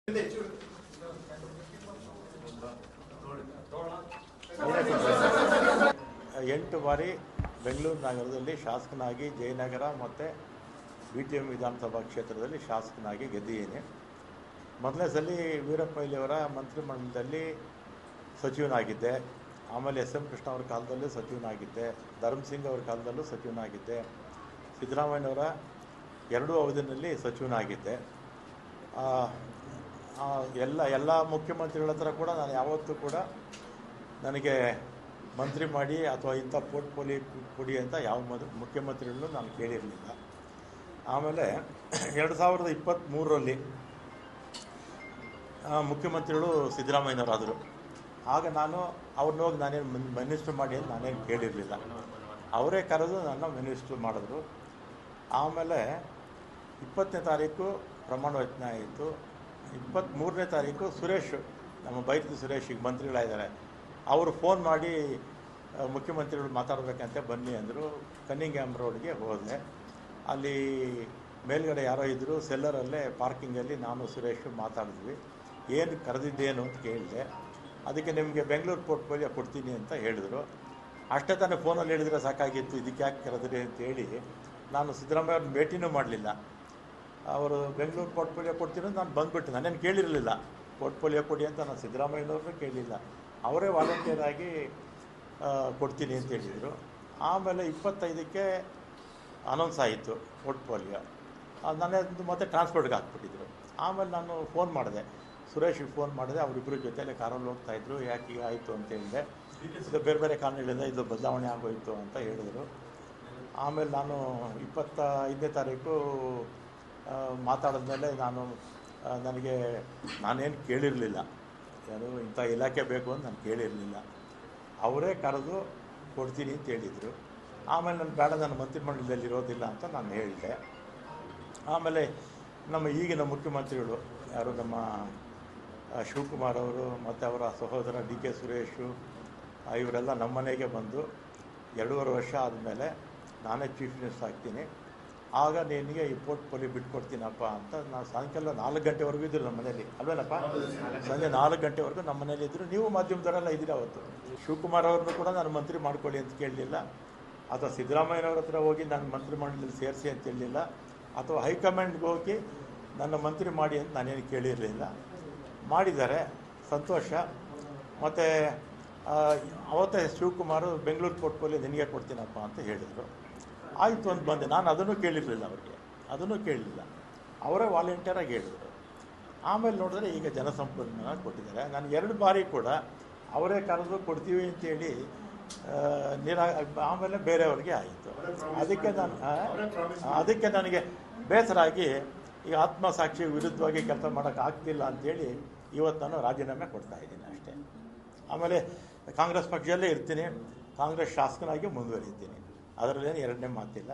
8 ಬಾರಿ ಬೆಂಗಳೂರು ನಗರದಲ್ಲಿ ಶಾಸಕನಾಗಿ ಜಯನಗರ ಮತ್ತು BTM ವಿಧಾನಸಭಾ ಕ್ಷೇತ್ರದಲ್ಲಿ ಶಾಸಕನಾಗಿ ಗೆದ್ದಿದ್ದೀನಿ. ಮೊದಲನೇ ಸಲ ವೀರಪ್ಪ ಮೊಯ್ಲಿಯವರ ಮಂತ್ರಿಮಂಡಲದಲ್ಲಿ ಸಚಿವನಾಗಿದ್ದೆ. ಆಮೇಲೆ SM ಕೃಷ್ಣ ಅವರ ಕಾಲದಲ್ಲೂ ಸಚಿವನಾಗಿದ್ದೆ. ಧರ್ಮಸಿಂಗ್ ಅವರ ಕಾಲದಲ್ಲೂ ಸಚಿವನಾಗಿದ್ದೆ. ಸಿದ್ದರಾಮಯ್ಯನವರ 2 ಅವಧಿಯಲ್ಲಿ ಸಚಿವನಾಗಿದ್ದೆ. ಎಲ್ಲ ಮುಖ್ಯಮಂತ್ರಿಗಳ ಹತ್ರ ಕೂಡ ನಾನು ಯಾವತ್ತೂ ಕೂಡ ನನಗೆ ಮಂತ್ರಿ ಮಾಡಿ ಅಥವಾ ಇಂಥ ಪೋರ್ಟ್ಫೋಲಿಯೋ ಕೊಡಿ ಅಂತ ಯಾವ ಮುಖ್ಯಮಂತ್ರಿಗಳನ್ನೂ ನಾನು ಕೇಳಿರಲಿಲ್ಲ. ಆಮೇಲೆ 2023ರಲ್ಲಿ ಮುಖ್ಯಮಂತ್ರಿಗಳು ಸಿದ್ದರಾಮಯ್ಯನವರಾದರು. ಆಗ ನಾನು ಅವ್ರನ್ನ ಹೋಗಿ ನಾನೇನು ಮಿನಿಸ್ಟ್ರ್ ಮಾಡಿ ಅಂತ ನಾನೇನು ಕೇಳಿರಲಿಲ್ಲ. ಅವರೇ ಕರೆದು ನನ್ನ ಮಿನಿಸ್ಟ್ರ್ ಮಾಡಿದ್ರು. ಆಮೇಲೆ 20ನೇ ತಾರೀಕು ಪ್ರಮಾಣ ವಚನ ಆಯಿತು. 23ನೇ ತಾರೀಕು ಸುರೇಶ್, ನಮ್ಮ ಬೈರತಿ ಸುರೇಶ್ ಈಗ ಮಂತ್ರಿಗಳಾಗಿದ್ದಾರೆ, ಅವರು ಫೋನ್ ಮಾಡಿ ಮುಖ್ಯಮಂತ್ರಿಗಳು ಮಾತಾಡಬೇಕಂತೆ ಬನ್ನಿ ಅಂದರು. ಕನ್ನಿಂಗ್ಹ್ಯಾಮ್ ರೋಡ್ಗೆ ಹೋದೆ. ಅಲ್ಲಿ ಮೇಲ್ಗಡೆ ಯಾರೋ ಇದ್ದರು, ಸೆಲ್ಲರಲ್ಲೇ ಪಾರ್ಕಿಂಗಲ್ಲಿ ನಾನು ಸುರೇಶ್ ಮಾತಾಡಿದ್ವಿ. ಏನು ಕರೆದಿದ್ದೇನು ಅಂತ ಕೇಳಿದೆ. ಅದಕ್ಕೆ ನಿಮಗೆ ಬೆಂಗಳೂರು ಪೋರ್ಟ್ಫೋಲಿಯೋ ಕೊಡ್ತೀನಿ ಅಂತ ಹೇಳಿದರು. ಅಷ್ಟೇ ತಾನೇ ಫೋನಲ್ಲಿ ಹೇಳಿದರೆ ಸಾಕಾಗಿತ್ತು, ಇದಕ್ಕೆ ಯಾಕೆ ಕರೆದ್ರಿ ಅಂತೇಳಿ ನಾನು ಸಿದ್ದರಾಮಯ್ಯ ಅವ್ರನ್ನ ಭೇಟಿನೂ ಮಾಡಲಿಲ್ಲ. ಅವರು ಬೆಂಗಳೂರು ಪೋರ್ಟ್ಫೋಲಿಯೋ ಕೊಡ್ತೀನಿ ಅಂತ ನಾನು ಬಂದುಬಿಟ್ಟು ನಾನೇನು ಕೇಳಿರಲಿಲ್ಲ. ಪೋರ್ಟ್ಫೋಲಿಯೋ ಕೊಡಿ ಅಂತ ನಾನು ಸಿದ್ದರಾಮಯ್ಯನವ್ರನ್ನೂ ಕೇಳಲಿಲ್ಲ. ಅವರೇ ವಾಲಂಟಿಯರ್ ಆಗಿ ಕೊಡ್ತೀನಿ ಅಂತ ಹೇಳಿದರು. ಆಮೇಲೆ 25ಕ್ಕೆ ಅನೌನ್ಸ್ ಆಯಿತು ಪೋರ್ಟ್ಫೋಲಿಯೋ. ನಾನೇ ಮತ್ತೆ ಟ್ರಾನ್ಸ್ಪೋರ್ಟ್ಗೆ ಹಾಕ್ಬಿಟ್ಟಿದ್ರು. ಆಮೇಲೆ ನಾನು ಫೋನ್ ಮಾಡಿದೆ, ಸುರೇಶಿಗೆ ಫೋನ್ ಮಾಡಿದೆ. ಅವರಿಬ್ಬರ ಜೊತೆಯಲ್ಲೇ ಕಾರಲ್ಲಿ ಹೋಗ್ತಾಯಿದ್ರು. ಯಾಕೆ ಈಗ ಆಯಿತು ಅಂತ ಹೇಳಿದೆ. ಇದು ಬೇರೆ ಬೇರೆ ಕಾರಣಗಳಿಂದ ಇದು ಬದಲಾವಣೆ ಆಗೋಯಿತು ಅಂತ ಹೇಳಿದರು. ಆಮೇಲೆ ನಾನು 25ನೇ ತಾರೀಕು ಮಾತಾಡಿದ್ಮೇಲೆ ನಾನೇನು ಕೇಳಿರಲಿಲ್ಲ, ಯಾರು ಇಂಥ ಇಲಾಖೆ ಬೇಕು ಅಂತ ನಾನು ಕೇಳಿರಲಿಲ್ಲ. ಅವರೇ ಕರೆದು ಕೊಡ್ತೀನಿ ಅಂತ ಹೇಳಿದರು. ಆಮೇಲೆ ನಾನು ಬೇಡ, ನನ್ನ ಮಂತ್ರಿಮಂಡಲದಲ್ಲಿ ಇರೋದಿಲ್ಲ ಅಂತ ನಾನು ಹೇಳಿದೆ. ಆಮೇಲೆ ನಮ್ಮ ಈಗಿನ ಮುಖ್ಯಮಂತ್ರಿಗಳು ಯಾರು, ನಮ್ಮ ಶಿವಕುಮಾರ್ ಅವರು ಮತ್ತು ಅವರ ಸಹೋದರ DK ಸುರೇಶು, ಇವರೆಲ್ಲ ನಮ್ಮ ಮನೆಗೆ ಬಂದು 2.5 ವರ್ಷ ಆದಮೇಲೆ ನಾನೇ ಚೀಫ್ ಮಿನಿಸ್ಟರ್ ಆಗ್ತೀನಿ, ಆಗ ನಿನಗೆ ಈ ಪೋರ್ಟ್ಫೋಲಿಯೋ ಬಿಟ್ಕೊಡ್ತೀನಪ್ಪ ಅಂತ. ನಾವು ಸಾಯಂಕಾಲ 4 ಗಂಟೆವರೆಗೂ ಇದ್ದರು ನಮ್ಮ ಮನೇಲಿ, ಅಲ್ವೇನಪ್ಪ? ಸಂಜೆ 4 ಗಂಟೆವರೆಗೂ ನಮ್ಮ ಮನೇಲಿ ಇದ್ದರು. ನೀವು ಮಾಧ್ಯಮದವರೆಲ್ಲ ಇದ್ದೀರ. ಅವತ್ತು ಶಿವಕುಮಾರ್ ಅವ್ರನ್ನೂ ಕೂಡ ನಾನು ಮಂತ್ರಿ ಮಾಡ್ಕೊಳ್ಳಿ ಅಂತ ಕೇಳಲಿಲ್ಲ, ಅಥವಾ ಸಿದ್ದರಾಮಯ್ಯನವ್ರ ಹತ್ರ ಹೋಗಿ ನನ್ನ ಮಂತ್ರಿಮಂಡಲದಲ್ಲಿ ಸೇರಿಸಿ ಅಂತ ಹೇಳಲಿಲ್ಲ, ಅಥವಾ ಹೈಕಮಾಂಡ್ಗೆ ಹೋಗಿ ನನ್ನ ಮಂತ್ರಿ ಮಾಡಿ ಅಂತ ನಾನೇನು ಕೇಳಿರಲಿಲ್ಲ. ಮಾಡಿದ್ದಾರೆ, ಸಂತೋಷ. ಮತ್ತು ಅವತ್ತೇ ಶಿವಕುಮಾರ್ ಬೆಂಗಳೂರು ಪೋರ್ಟ್ಫೋಲಿಯೋ ನಿನಗೆ ಕೊಡ್ತೀನಪ್ಪ ಅಂತ ಹೇಳಿದರು. ಆಯಿತು ಅಂತ ಬಂದೆ. ನಾನು ಅದನ್ನು ಕೇಳಿರಲಿಲ್ಲ, ಅದನ್ನು ಕೇಳಲಿಲ್ಲ. ಅವರೇ ವಾಲಂಟಿಯರಾಗಿ ಹೇಳಿದರು. ಆಮೇಲೆ ನೋಡಿದ್ರೆ ಈಗ ಜಲಸಂಪನ್ಮೂಲ ಕೊಟ್ಟಿದ್ದಾರೆ. ನಾನು 2 ಬಾರಿ ಕೂಡ ಅವರೇ ಕರೆದು ಕೊಡ್ತೀವಿ ಅಂತೇಳಿ ಆಮೇಲೆ ಬೇರೆಯವ್ರಿಗೆ ಆಯಿತು. ಅದಕ್ಕೆ ನನಗೆ ಬೇಸರ ಆಗಿ ಈಗ ಆತ್ಮಸಾಕ್ಷಿ ವಿರುದ್ಧವಾಗಿ ಕೆಲಸ ಮಾಡೋಕ್ಕಾಗ್ತಿಲ್ಲ ಅಂಥೇಳಿ ಇವತ್ತು ನಾನು ರಾಜೀನಾಮೆ ಕೊಡ್ತಾಯಿದ್ದೀನಿ ಅಷ್ಟೇ. ಆಮೇಲೆ ಕಾಂಗ್ರೆಸ್ ಪಕ್ಷದಲ್ಲೇ ಇರ್ತೀನಿ, ಕಾಂಗ್ರೆಸ್ ಶಾಸಕನಾಗಿ ಮುಂದುವರಿತೀನಿ, ಅದರಲ್ಲೇನು ಎರಡನೇ ಮಾತಿಲ್ಲ.